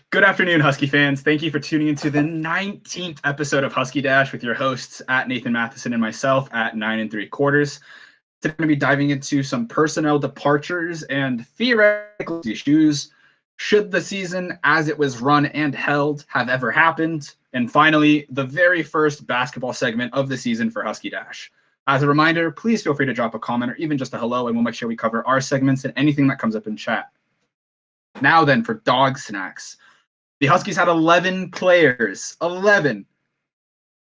Good afternoon, Husky fans. Thank you for tuning into the 19th episode of Husky Dash with your hosts at Nathan Mathisen and myself at 9 3/4. Today, I'm going to be diving into some personnel departures and theoretical issues. Should the season as it was run and held have ever happened? And finally, the very first basketball segment of the season for Husky Dash. As a reminder, please feel free to drop a comment or even just a hello, and we'll make sure we cover our segments and anything that comes up in chat. Now then, for Dawg snacks. The Huskies had 11 players, 11,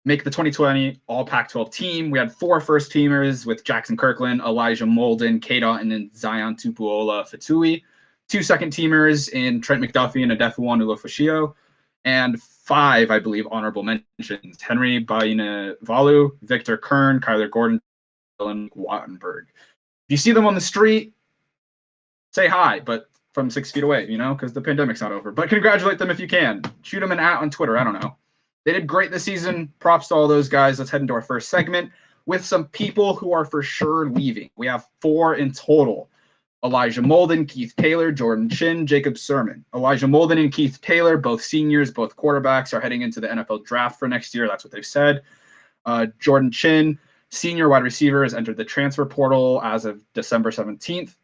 make the 2020 All Pac-12 team. We had 4 first-teamers with Jackson Kirkland, Elijah Molden, K. Dawton, and Zion Tupuola-Fatui. 2 second-teamers in Trent McDuffie and Adefewon Ulofashio. And 5, I believe, honorable mentions. Henry Bainavalu, Victor Kern, Kyler Gordon, Dylan Wattenberg. If you see them on the street, say hi, but from 6 feet away, because the pandemic's not over. But congratulate them if you can. Shoot them an @ on Twitter. I don't know. They did great this season. Props to all those guys. Let's head into our first segment with some people who are for sure leaving. We have 4 in total. Elijah Molden, Keith Taylor, Jordan Chin, Jacob Sermon. Elijah Molden and Keith Taylor, both seniors, both quarterbacks, are heading into the NFL draft for next year. That's what they've said. Jordan Chin, senior wide receiver, has entered the transfer portal as of December 17th.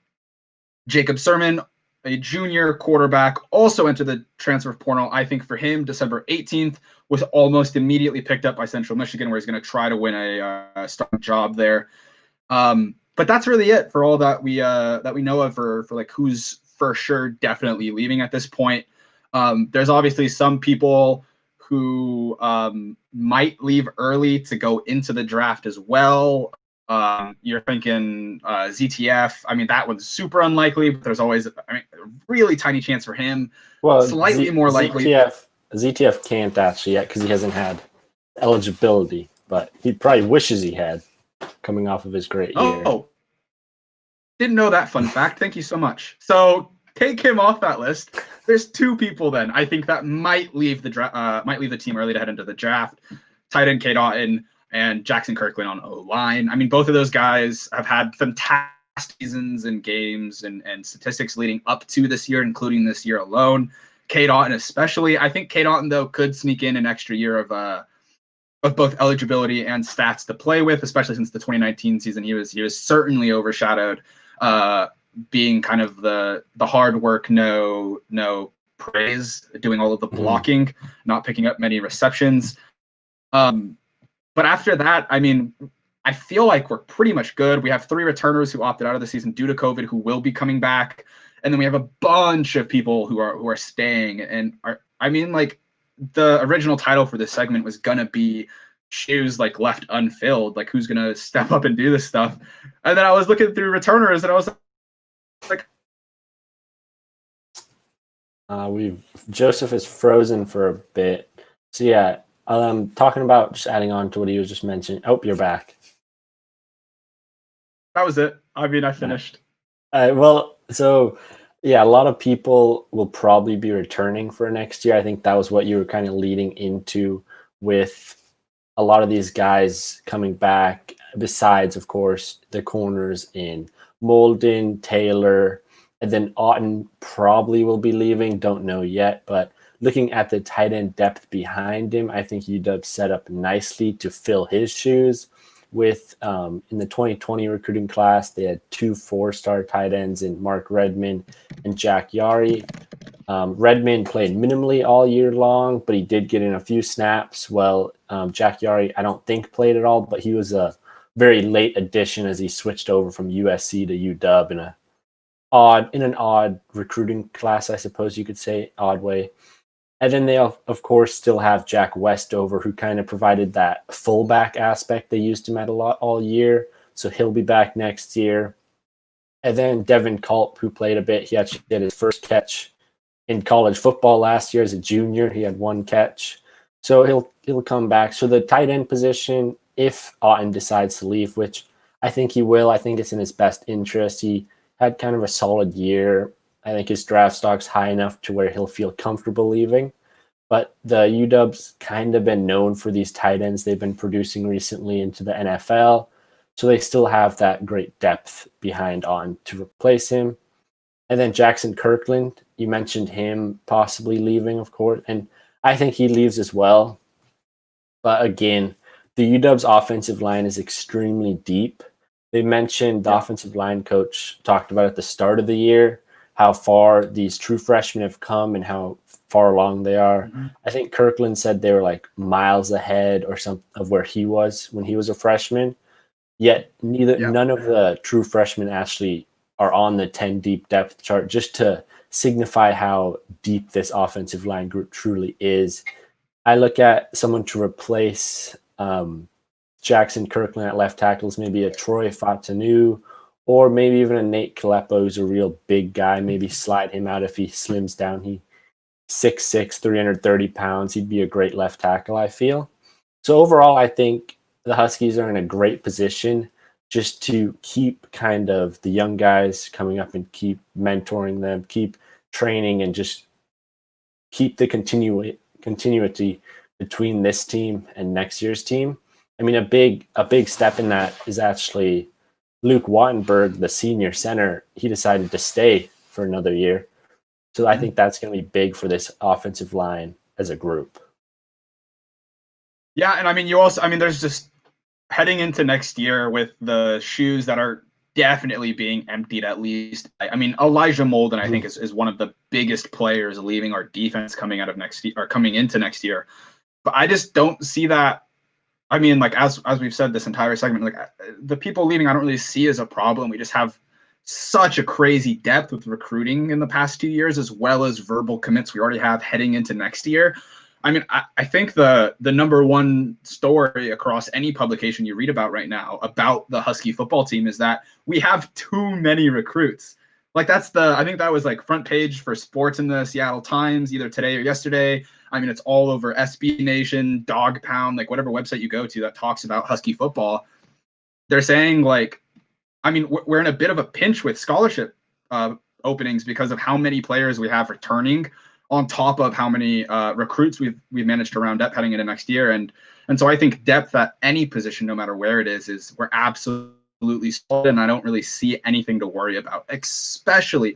Jacob Sermon, a junior quarterback, also entered the transfer portal. I think for him, December 18th was almost immediately picked up by Central Michigan, where he's going to try to win a starting job there. But that's really it for all that we know of for like who's for sure definitely leaving at this point. There's obviously some people who might leave early to go into the draft as well. You're thinking ZTF. I mean, that one's super unlikely, but there's always, a really tiny chance for him. Well, slightly more likely. ZTF can't actually yet because he hasn't had eligibility, but he probably wishes he had coming off of his great year. Oh, didn't know that fun fact. Thank you so much. So take him off that list. There's 2 people then I think that might leave the team early to head into the draft. Tight end K. Dawton and Jackson Kirkland on O-line. I mean, both of those guys have had fantastic seasons and games and statistics leading up to this year, including this year alone. K. Dawton especially. I think K. Dawton, though, could sneak in an extra year of both eligibility and stats to play with, especially since the 2019 season. He was certainly overshadowed, being kind of the hard work, no praise, doing all of the blocking, not picking up many receptions. But after that, I mean, I feel like we're pretty much good. We have 3 returners who opted out of the season due to COVID who will be coming back. And then we have a bunch of people who are staying. And like the original title for this segment was going to be shoes like left unfilled, like who's going to step up and do this stuff. And then I was looking through returners and I was like, Joseph is frozen for a bit. So yeah, talking about just adding on to what he was just mentioning. Oh, you're back. That was it. I mean, I finished. Well, so yeah, a lot of people will probably be returning for next year. I think that was what you were kind of leading into with a lot of these guys coming back, besides, of course, the corners in Molden, Taylor, and then Otten probably will be leaving. Don't know yet, but looking at the tight end depth behind him, I think UW set up nicely to fill his shoes. With in the 2020 recruiting class, they had 2 4-star tight ends in Mark Redmond and Jack Yari. Redmond played minimally all year long, but he did get in a few snaps. Well, Jack Yari, I don't think played at all, but he was a very late addition as he switched over from USC to UW in an odd recruiting class, I suppose you could say, odd way. And then they, of course, still have Jack Westover, who kind of provided that fullback aspect they used him at a lot all year. So he'll be back next year. And then Devin Culp, who played a bit. He actually did his first catch in college football last year as a junior. He had 1 catch. So he'll come back. So the tight end position, if Otten decides to leave, which I think he will, I think it's in his best interest. He had kind of a solid year. I think his draft stock's high enough to where he'll feel comfortable leaving. But the UW's kind of been known for these tight ends they've been producing recently into the NFL. So they still have that great depth behind on to replace him. And then Jackson Kirkland, you mentioned him possibly leaving, of course, and I think he leaves as well. But again, the UW's offensive line is extremely deep. They mentioned the offensive line coach talked about at the start of the year how far these true freshmen have come and how far along they are. Mm-hmm. I think Kirkland said they were like miles ahead or some of where he was when he was a freshman. Yet none of the true freshmen actually are on the 10 deep depth chart, just to signify how deep this offensive line group truly is. I look at someone to replace Jackson Kirkland at left tackles, maybe a Troy Fatanu, or maybe even a Nate Kalepo, who's a real big guy. Maybe slide him out if he slims down. He 6'6", 330 pounds. He'd be a great left tackle, I feel. So overall, I think the Huskies are in a great position just to keep kind of the young guys coming up and keep mentoring them, keep training, and just keep the continuity between this team and next year's team. I mean, a big step in that is actually Luke Wattenberg, the senior center. He decided to stay for another year. So I think that's going to be big for this offensive line as a group. Yeah, and I mean, there's just heading into next year with the shoes that are definitely being emptied at least. I mean, Elijah Molden, I think, is one of the biggest players leaving our defense coming out of next year or coming into next year. But I just don't see that. I mean, like as we've said this entire segment, like the people leaving, I don't really see as a problem. We just have such a crazy depth with recruiting in the past 2 years, as well as verbal commits we already have heading into next year. I mean, I think the number one story across any publication you read about right now about the Husky football team is that we have too many recruits. Like I think that was like front page for sports in the Seattle Times, either today or yesterday. I mean, it's all over SB Nation, Dog Pound, like whatever website you go to that talks about Husky football. They're saying like, I mean, we're in a bit of a pinch with scholarship openings because of how many players we have returning, on top of how many recruits we've managed to round up heading into next year. And so I think depth at any position, no matter where it is we're absolutely solid, and I don't really see anything to worry about, especially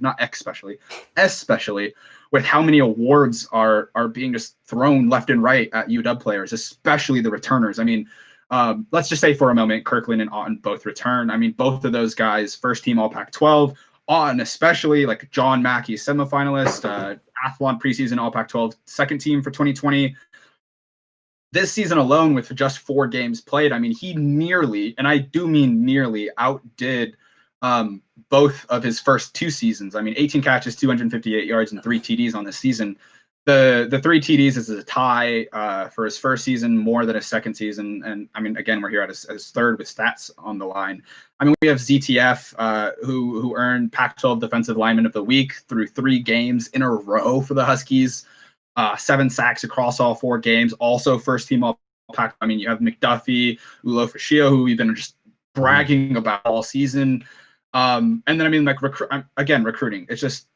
with how many awards are being just thrown left and right at UW players, especially the returners. I mean, let's just say for a moment, Kirkland and Otten both return. I mean, both of those guys, first team All Pac-12, Otten especially, like John Mackey, semifinalist, Athlon preseason All Pac-12, second team for 2020. This season alone, with just 4 games played, I mean, he nearly, and I do mean nearly, outdid both of his first 2 seasons. I mean, 18 catches, 258 yards, and 3 TDs on this season. The 3 TDs is a tie for his first season, more than his second season. And I mean, again, we're here at his third with stats on the line. I mean, we have ZTF, who earned Pac-12 Defensive Lineman of the Week through 3 games in a row for the Huskies. 7 sacks across all 4 games. Also, first team All Pac. I mean, you have McDuffie, Ulo Fashio, who we've been just bragging about all season. And then I mean, like recruiting. It's just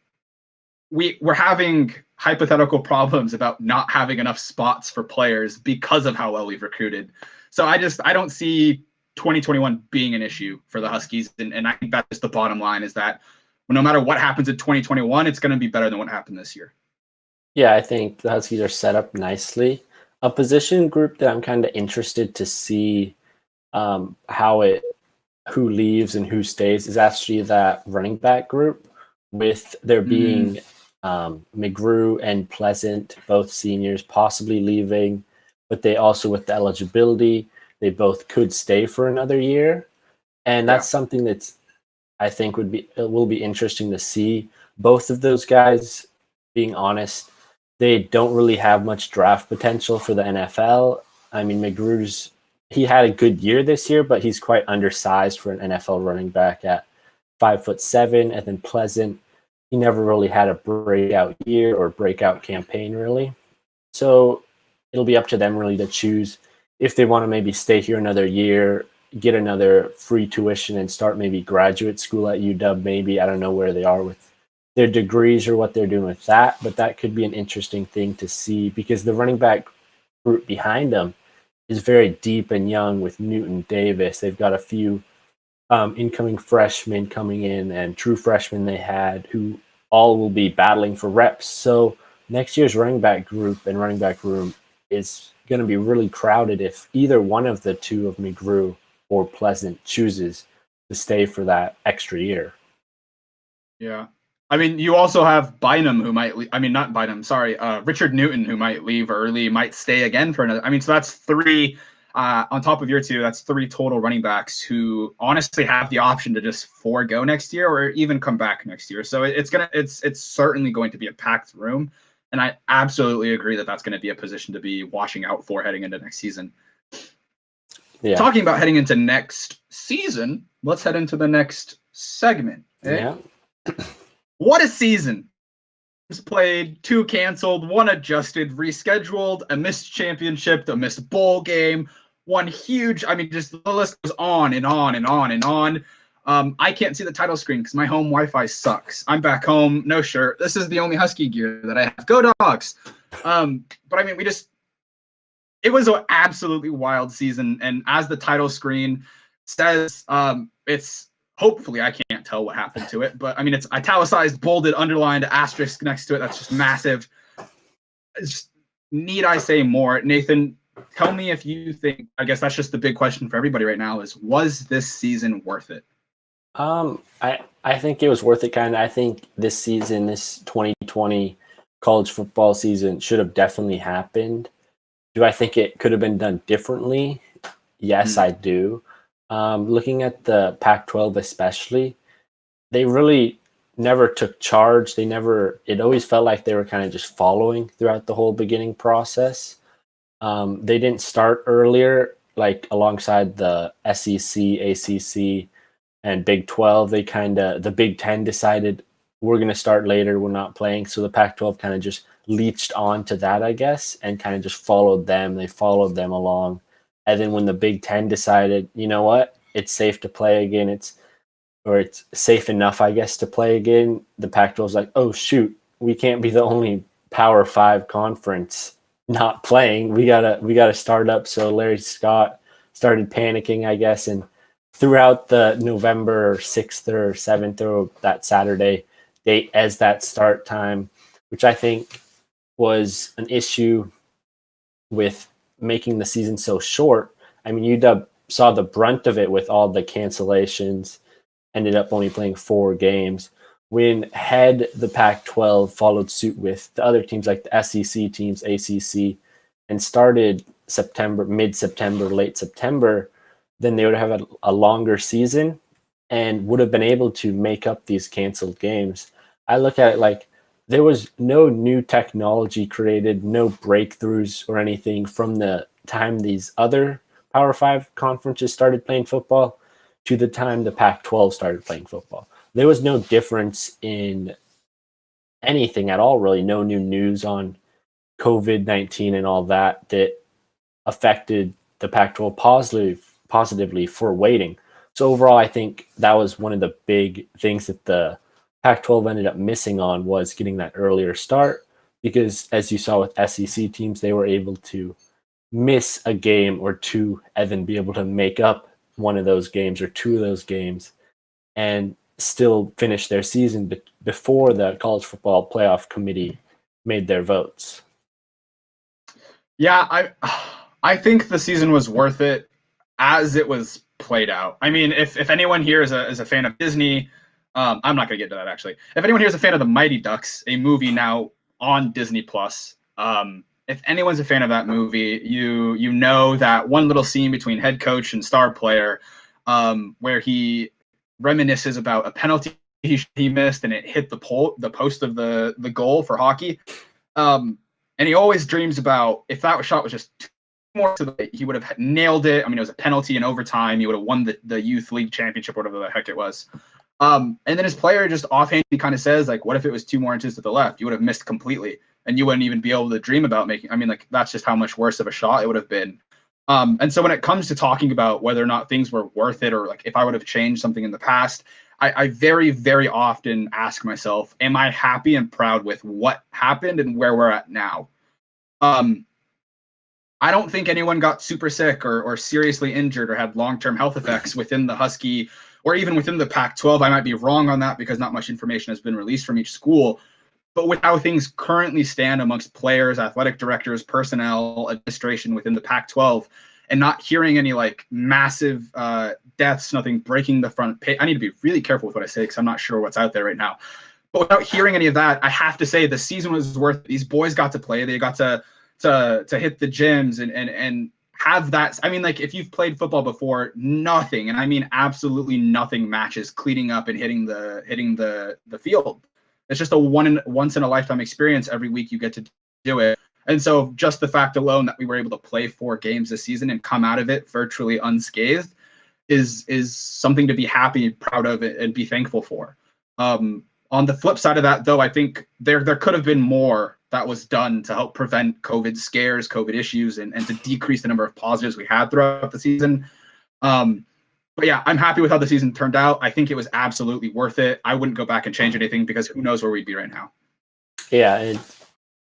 we're having hypothetical problems about not having enough spots for players because of how well we've recruited. So I don't see 2021 being an issue for the Huskies. And I think that's the bottom line, is that no matter what happens in 2021, it's going to be better than what happened this year. Yeah, I think the Huskies are set up nicely. A position group that I'm kind of interested to see who leaves and who stays is actually that running back group, with there being McGrew and Pleasant, both seniors, possibly leaving, but they also, with the eligibility, they both could stay for another year. And that's something that's, I think, will be interesting to see. Both of those guys, being honest, they don't really have much draft potential for the NFL. I mean, he had a good year this year, but he's quite undersized for an NFL running back at 5'7", and then Pleasant, he never really had a breakout year or breakout campaign, really. So it'll be up to them really to choose if they want to maybe stay here another year, get another free tuition, and start maybe graduate school at UW. Maybe, I don't know where they are with their degrees or what they're doing with that, but that could be an interesting thing to see, because the running back group behind them is very deep and young with Newton Davis. They've got a few incoming freshmen coming in and true freshmen they had who all will be battling for reps. So next year's running back group and running back room is going to be really crowded if either one of the two of McGrew or Pleasant chooses to stay for that extra year. Yeah. I mean, you also have Bynum who might I mean, not Bynum, sorry, Richard Newton who might leave early, might stay again for another. I mean, so that's three on top of your two, that's three total running backs who honestly have the option to just forego next year or even come back next year. So it's certainly going to be a packed room. And I absolutely agree that that's going to be a position to be watching out for heading into next season. Yeah. Talking about heading into next season, let's head into the next segment. Okay? Yeah. What a season. Played, 2 canceled, 1 adjusted, rescheduled, a missed championship, a missed bowl game, 1 huge. I mean, just the list goes on and on and on and on. I can't see the title screen because my home Wi-Fi sucks. I'm back home, no shirt. This is the only Husky gear that I have. Go Dogs! But I mean, it was an absolutely wild season, and as the title screen says, it's hopefully I can't tell what happened to it, but I mean it's italicized, bolded, underlined, asterisk next to it. That's just massive. Need I say more? Nathan, tell me if you think, I guess that's just the big question for everybody right now, is was this season worth it? I think it was worth it, kind of. I think this season, this 2020 college football season, should have definitely happened. Do I think it could have been done differently? Yes, I do. Looking at the Pac-12 especially, they really never took charge. It always felt like they were kind of just following throughout the whole beginning process. They didn't start earlier, like alongside the SEC, ACC, and Big 12. The Big 10 decided we're going to start later. We're not playing. So the Pac-12 kind of just leached on to that, I guess, and kind of just followed them. They followed them along. And then when the Big 10 decided, you know what, it's safe to play again, it's safe enough, I guess, to play again, the Pac-12 was like, oh, shoot, we can't be the only Power 5 conference not playing. We gotta start up. So Larry Scott started panicking, I guess, and throughout the November 6th or 7th or that Saturday date as that start time, which I think was an issue with making the season so short. I mean, UW saw the brunt of it with all the cancellations, ended up only playing 4 games. When the Pac-12 followed suit with the other teams like the SEC teams, ACC, and started mid-September, late September, then they would have a longer season and would have been able to make up these canceled games. I look at it like there was no new technology created, no breakthroughs or anything from the time these other Power 5 conferences started playing football to the time the Pac-12 started playing football. There was no difference in anything at all, really. No new news on COVID-19 and all that affected the Pac-12 positively for waiting. So overall, I think that was one of the big things that the Pac-12 ended up missing on, was getting that earlier start, because as you saw with SEC teams, they were able to miss a game or two and then be able to make up one of those games or 2 of those games and still finish their season before the College Football Playoff Committee made their votes. Yeah, I think the season was worth it as it was played out. I mean, if anyone here is a fan of Disney, I'm not going to get to that actually. If anyone here is a fan of the Mighty Ducks, a movie now on Disney Plus, if anyone's a fan of that movie, you know that one little scene between head coach and star player, where he reminisces about a penalty he missed and it hit the post of the goal for hockey. And he always dreams about if that shot was just more to the, he would have nailed it. I mean, it was a penalty in overtime. He would have won the youth league championship, whatever the heck it was. And then his player just offhand, he kind of says, like, what if it was 2 more inches to the left? You would have missed completely, and you wouldn't even be able to dream about making. I mean, like, that's just how much worse of a shot it would have been. And so when it comes to talking about whether or not things were worth it, or like if I would have changed something in the past, I very, very often ask myself, am I happy and proud with what happened and where we're at now? I don't think anyone got super sick or seriously injured or had long-term health effects within the Husky or even within the Pac-12. I might be wrong on that because not much information has been released from each school. But with how things currently stand amongst players, athletic directors, personnel, administration within the Pac-12, and not hearing any like massive deaths, nothing breaking the front page. I need to be really careful with what I say because I'm not sure what's out there right now. But without hearing any of that, I have to say the season was worth it. These boys got to play. They got to hit the gyms and have that. I mean, like if you've played football before, nothing, and I mean absolutely nothing matches cleaning up and hitting the field. It's just a once in a lifetime experience. Every week you get to do it. And so just the fact alone that we were able to play 4 games this season and come out of it virtually unscathed is something to be happy, proud of, and be thankful for. On the flip side of that, though, I think there could have been more that was done to help prevent COVID scares, COVID issues, and to decrease the number of positives we had throughout the season. But yeah, I'm happy with how the season turned out. I think it was absolutely worth it. I wouldn't go back and change anything because who knows where we'd be right now. Yeah,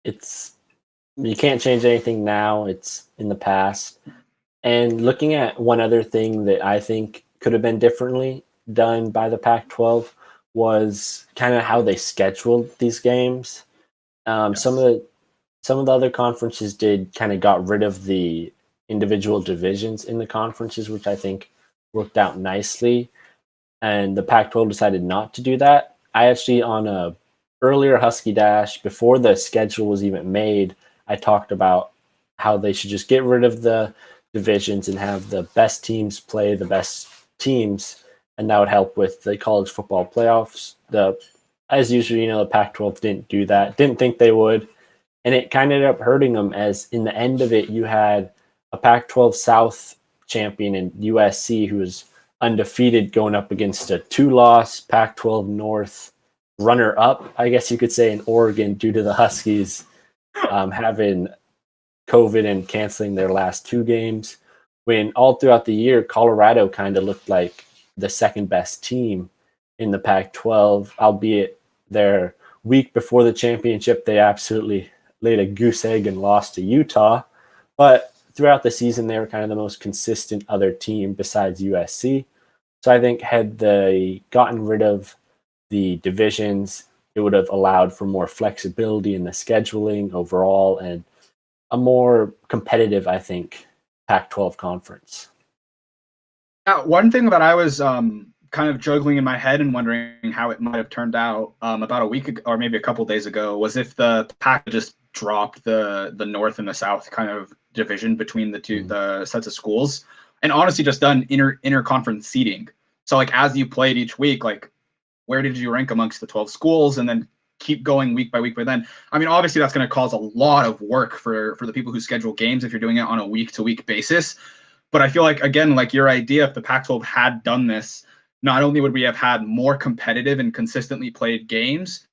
it's you can't change anything now. It's in the past. And looking at one other thing that I think could have been differently done by the Pac-12 was kind of how they scheduled these games. Yes. Some of the other conferences did kind of got rid of the individual divisions in the conferences, which I think worked out nicely. And the Pac-12 decided not to do that. I actually, on a earlier Husky Dash, before the schedule was even made, I talked about how they should just get rid of the divisions and have the best teams play the best teams, and that would help with the college football playoffs. As usual, the Pac-12 didn't do that, didn't think they would, and it kind of ended up hurting them, as in the end of it, you had a Pac-12 South champion in USC who was undefeated going up against a 2-loss Pac-12 North runner-up, I guess you could say, in Oregon due to the Huskies having COVID and canceling their last 2 games, when all throughout the year, Colorado kind of looked like the second best team in the Pac-12, albeit their week before the championship, they absolutely laid a goose egg and lost to Utah. But throughout the season, they were kind of the most consistent other team besides USC. So I think had they gotten rid of the divisions, it would have allowed for more flexibility in the scheduling overall and a more competitive, I think, Pac-12 conference. One thing that I was kind of juggling in my head and wondering how it might have turned out about a week ago, or maybe a couple days ago, was if the Pac just dropped the North and the South kind of division between the sets of schools, and honestly just done inter-conference seeding. So like as you played each week, like where did you rank amongst the 12 schools, and then keep going week by week. But then, I mean, obviously that's going to cause a lot of work for the people who schedule games if you're doing it on a week-to-week basis. But I feel like, again, like your idea, if the Pac-12 had done this, not only would we have had more competitive and consistently played games,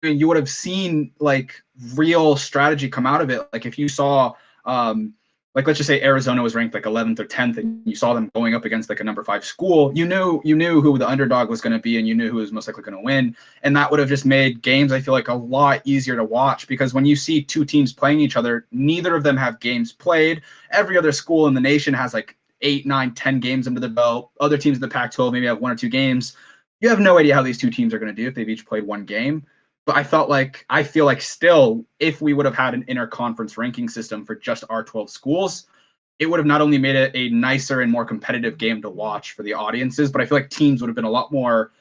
I mean, you would have seen like real strategy come out of it. Like if you saw, like let's just say Arizona was ranked like 11th or 10th, and you saw them going up against like a number 5 school, you knew who the underdog was going to be, and you knew who was most likely going to win, and that would have just made games, I feel like, a lot easier to watch, because when you see 2 teams playing each other, neither of them have games played. Every other school in the nation has like 8, 9, 10 games under the belt. Other teams in the Pac-12 maybe have 1 or 2 games. You have no idea how these 2 teams are going to do if they've each played 1 game. But I feel like still, if we would have had an interconference ranking system for just our 12 schools, it would have not only made it a nicer and more competitive game to watch for the audiences, but I feel like teams would have been a lot more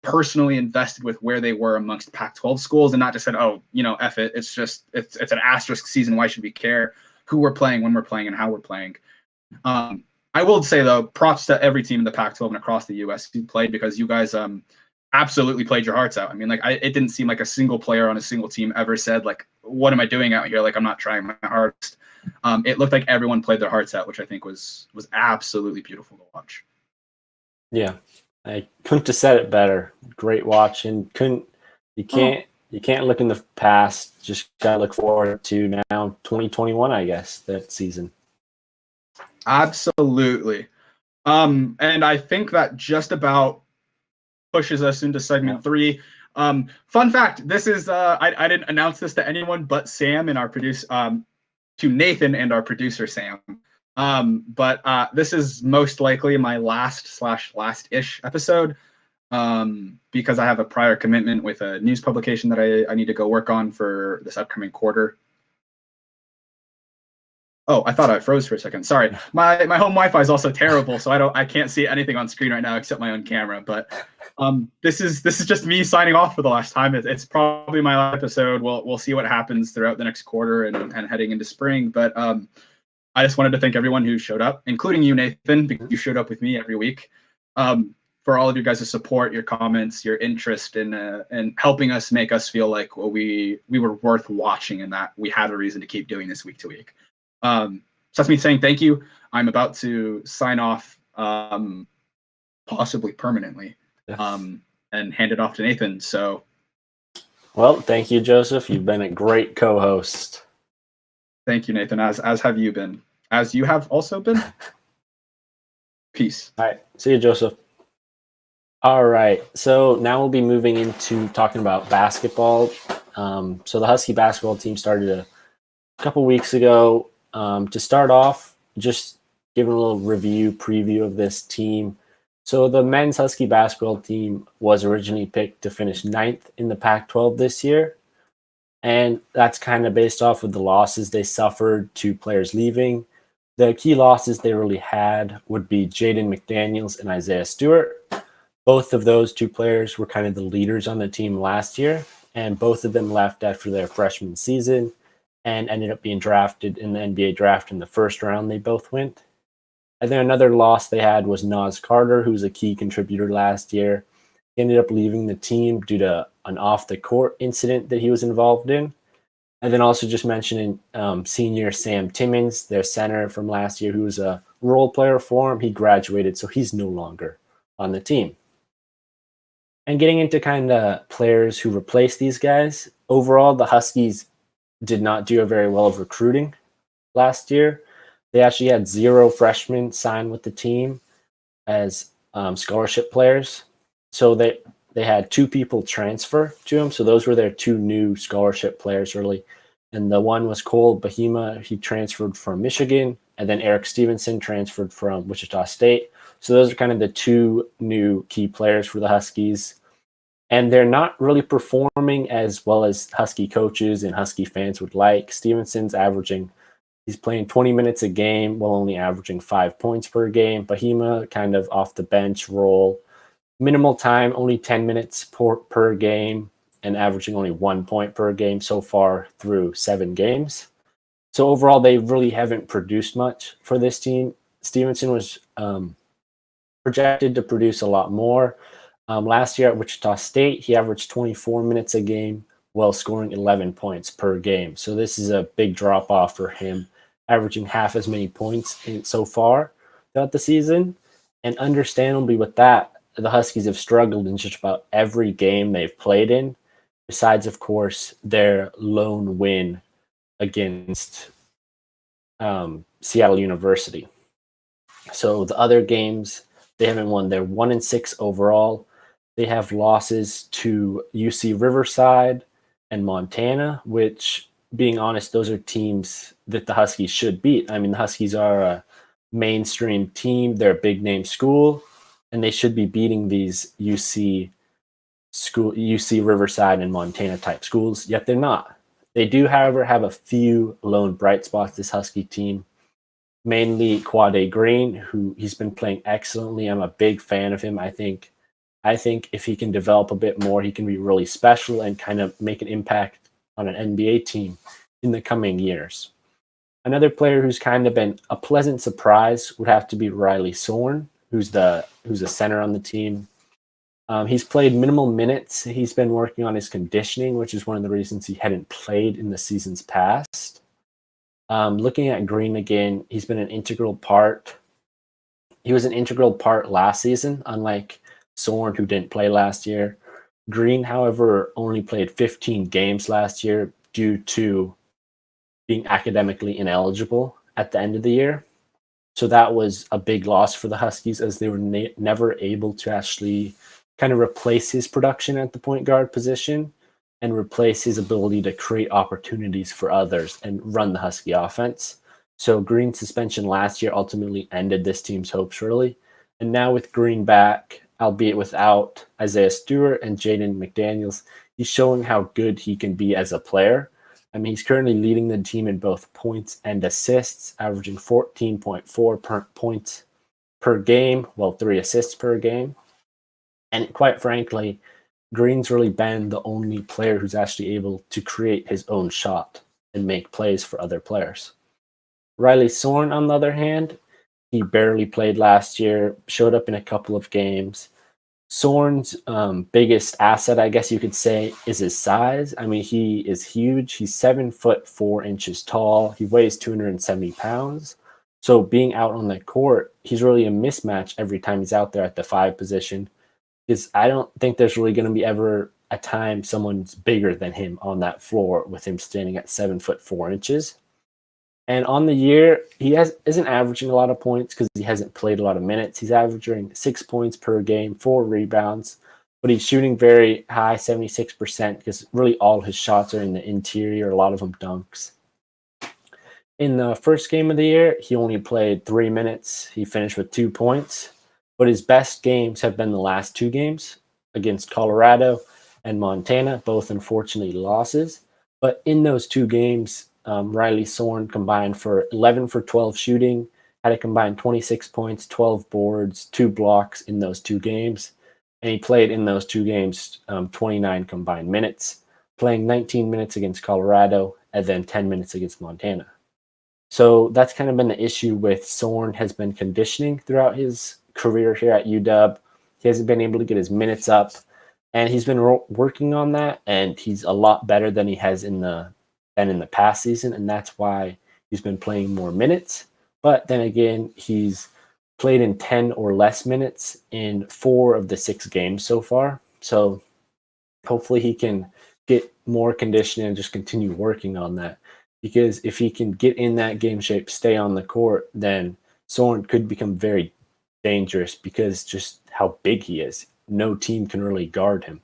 personally invested with where they were amongst Pac-12 schools, and not just said, oh, F it. It's just, it's an asterisk season. Why should we care who we're playing, when we're playing, and how we're playing? I will say, though, props to every team in the Pac-12 and across the U.S. who played, because you guys absolutely played your hearts out. I mean, like, it didn't seem like a single player on a single team ever said, like, what am I doing out here? Like, I'm not trying my hardest. It looked like everyone played their hearts out, which I think was absolutely beautiful to watch. Yeah, I couldn't have said it better. Great watch, and you can't look in the past. Just gotta look forward to now 2021, I guess, that season. Absolutely. And I think that just about pushes us into segment 3. Fun fact, this is I didn't announce this to anyone but Sam and our producer, to Nathan and our producer Sam. But this is most likely my last/last-ish episode, because I have a prior commitment with a news publication that I need to go work on for this upcoming quarter. Oh, I thought I froze for a second. Sorry. My home Wi-Fi is also terrible, so I can't see anything on screen right now except my own camera. But this is just me signing off for the last time. It's probably my last episode. We'll see what happens throughout the next quarter and heading into spring. But I just wanted to thank everyone who showed up, including you, Nathan, because you showed up with me every week. For all of you guys' support, your comments, your interest in helping us make us feel like we were worth watching and that we had a reason to keep doing this week to week. So that's me saying thank you. I'm about to sign off, possibly permanently, and hand it off to Nathan. So, well, thank you, Joseph. You've been a great co-host. Thank you, Nathan. As have you been. As you have also been. Peace. All right. See you, Joseph. All right. So now we'll be moving into talking about basketball. So the Husky basketball team started a couple weeks ago. To start off, just giving a little preview of this team. So the men's Husky basketball team was originally picked to finish 9th in the Pac-12 this year. And that's kind of based off of the losses they suffered to players leaving. The key losses they really had would be Jaden McDaniels and Isaiah Stewart. Both of those two players were kind of the leaders on the team last year, and both of them left after their freshman season and ended up being drafted in the NBA draft in the first round. They both went. And then another loss they had was Nas Carter, who was a key contributor last year. He ended up leaving the team due to an off-the-court incident that he was involved in. And then also just mentioning senior Sam Timmons, their center from last year, who was a role player for him. He graduated, so he's no longer on the team. And getting into kind of players who replaced these guys, overall, the Huskies did not do very well of recruiting last year. They actually had 0 freshmen sign with the team as scholarship players. So they had 2 people transfer to them. So those were their 2 new scholarship players early. And the one was Cole Bahima. He transferred from Michigan. And then Eric Stevenson transferred from Wichita State. So those are kind of the 2 new key players for the Huskies. And they're not really performing as well as Husky coaches and Husky fans would like. Stevenson's he's playing 20 minutes a game while only averaging 5 points per game. Bahima kind of off the bench role. Minimal time, only 10 minutes per game and averaging only 1 point per game so far through 7 games. So overall, they really haven't produced much for this team. Stevenson was projected to produce a lot more. Last year at Wichita State, he averaged 24 minutes a game while scoring 11 points per game. So this is a big drop-off for him, averaging half as many points so far throughout the season. And understandably with that, the Huskies have struggled in just about every game they've played in, besides, of course, their lone win against Seattle University. So the other games, they haven't won. They're 1-6 overall. They have losses to UC Riverside and Montana, which, being honest, those are teams that the Huskies should beat. I mean, the Huskies are a mainstream team. They're a big-name school, and they should be beating these UC Riverside and Montana type schools, yet they're not. They do, however, have a few lone bright spots, this Husky team, mainly Quade Green, who he's been playing excellently. I'm a big fan of him. I think if he can develop a bit more, he can be really special and kind of make an impact on an NBA team in the coming years. Another player who's kind of been a pleasant surprise would have to be Riley Soren, who's a center on the team. He's played minimal minutes. He's been working on his conditioning, which is one of the reasons he hadn't played in the seasons past. Looking at Green again, he's been an integral part. He was an integral part last season, unlike Soren, who didn't play last year. Green, however, only played 15 games last year due to being academically ineligible at the end of the year. So that was a big loss for the Huskies, as they were never able to actually kind of replace his production at the point guard position and replace his ability to create opportunities for others and run the Husky offense. So Green's suspension last year ultimately ended this team's hopes early. And now with Green back, albeit without Isaiah Stewart and Jaden McDaniels, he's showing how good he can be as a player. I mean, he's currently leading the team in both points and assists, averaging 14.4 points per game, 3 assists per game. And quite frankly, Green's really been the only player who's actually able to create his own shot and make plays for other players. Riley Soren, on the other hand, he barely played last year, showed up in a couple of games. Soren's biggest asset, I guess you could say, is his size. I mean, he is huge. He's 7'4" tall. He weighs 270 pounds. So being out on the court, he's really a mismatch every time he's out there at the 5 position. Because I don't think there's really going to be ever a time someone's bigger than him on that floor with him standing at 7'4". And on the year, he isn't averaging a lot of points because he hasn't played a lot of minutes. He's averaging 6 points per game, 4 rebounds, but he's shooting very high, 76%, because really all his shots are in the interior, a lot of them dunks. In the first game of the year, he only played 3 minutes. He finished with 2 points, but his best games have been the last 2 games against Colorado and Montana, both unfortunately losses. But in those 2 games, Riley Soren combined for 11 for 12 shooting, had a combined 26 points, 12 boards, 2 blocks in those 2 games. And he played in those 2 games 29 combined minutes, playing 19 minutes against Colorado and then 10 minutes against Montana. So that's kind of been the issue with Soren, has been conditioning throughout his career here at UW. He hasn't been able to get his minutes up, and he's been working on that, and he's a lot better than he has in the past season, and that's why he's been playing more minutes. But then again, he's played in 10 or less minutes in 4 of the 6 games so far. So hopefully he can get more conditioning and just continue working on that. Because if he can get in that game shape, stay on the court, then Soren could become very dangerous because just how big he is. No team can really guard him.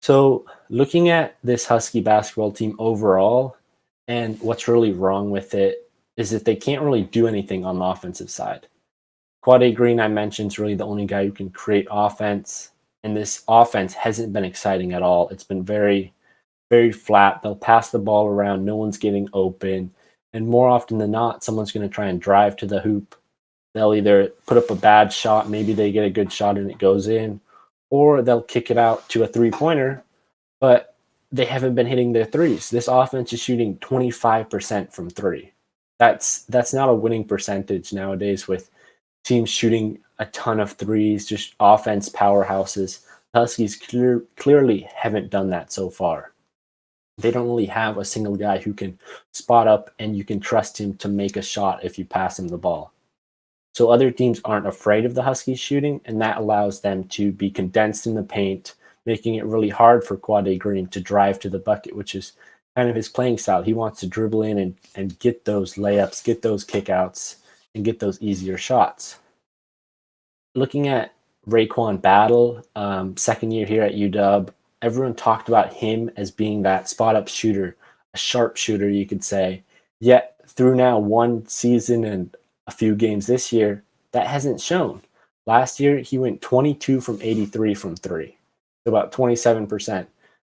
So looking at this Husky basketball team overall, and what's really wrong with it is that they can't really do anything on the offensive side. Quade Green, I mentioned, is really the only guy who can create offense, and this offense hasn't been exciting at all. It's been very, very flat. They'll pass the ball around. No one's getting open. And more often than not, someone's going to try and drive to the hoop. They'll either put up a bad shot, maybe they get a good shot and it goes in, or they'll kick it out to a 3-pointer, but they haven't been hitting their threes. This offense is shooting 25% from 3. That's not a winning percentage nowadays with teams shooting a ton of threes, just offense powerhouses. The Huskies clearly haven't done that so far. They don't really have a single guy who can spot up and you can trust him to make a shot if you pass him the ball. So other teams aren't afraid of the Huskies shooting, and that allows them to be condensed in the paint, making it really hard for Quade Green to drive to the bucket, which is kind of his playing style. He wants to dribble in and get those layups, get those kickouts, and get those easier shots. Looking at Rayquan Battle, second year here at UW, everyone talked about him as being that spot-up shooter, a sharp shooter, you could say. Yet through now 1 season and a few games this year, that hasn't shown. Last year, he went 22 from 83 from 3, so about 27%.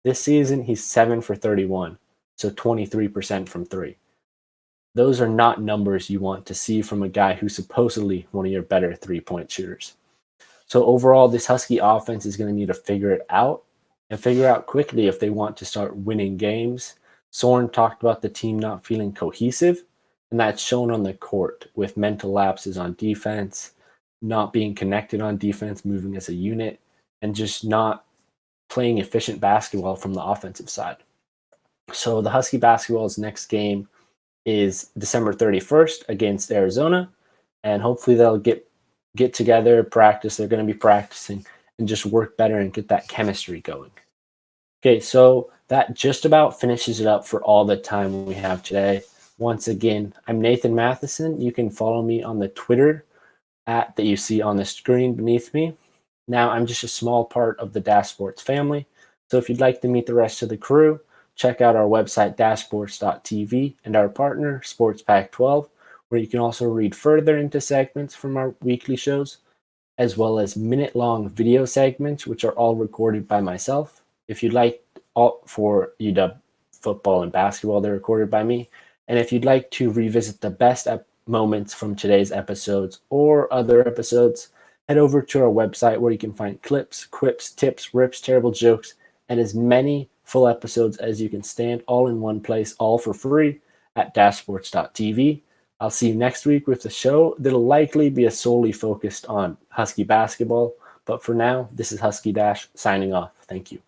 This season, he's 7 for 31, so 23% from 3. Those are not numbers you want to see from a guy who's supposedly one of your better 3-point shooters. So overall, this Husky offense is going to need to figure it out and figure out quickly if they want to start winning games. Soren talked about the team not feeling cohesive, and that's shown on the court with mental lapses on defense, not being connected on defense, moving as a unit, and just not playing efficient basketball from the offensive side. So the Husky basketball's next game is December 31st against Arizona, and hopefully they'll get together, practice. They're going to be practicing and just work better and get that chemistry going. Okay, so that just about finishes it up for all the time we have today. Once again, I'm Nathan Mathisen. You can follow me on the Twitter @ that you see on the screen beneath me. Now, I'm just a small part of the Dash Sports family, so if you'd like to meet the rest of the crew, check out our website, dashsports.tv, and our partner, Sports Pack 12, where you can also read further into segments from our weekly shows, as well as minute-long video segments, which are all recorded by myself. If you'd like, all for UW football and basketball, they're recorded by me. And if you'd like to revisit the best moments from today's episodes or other episodes, head over to our website where you can find clips, quips, tips, rips, terrible jokes, and as many full episodes as you can stand, all in one place, all for free at dashsports.tv. I'll see you next week with a show that'll likely be solely focused on Husky basketball. But for now, this is Husky Dash signing off. Thank you.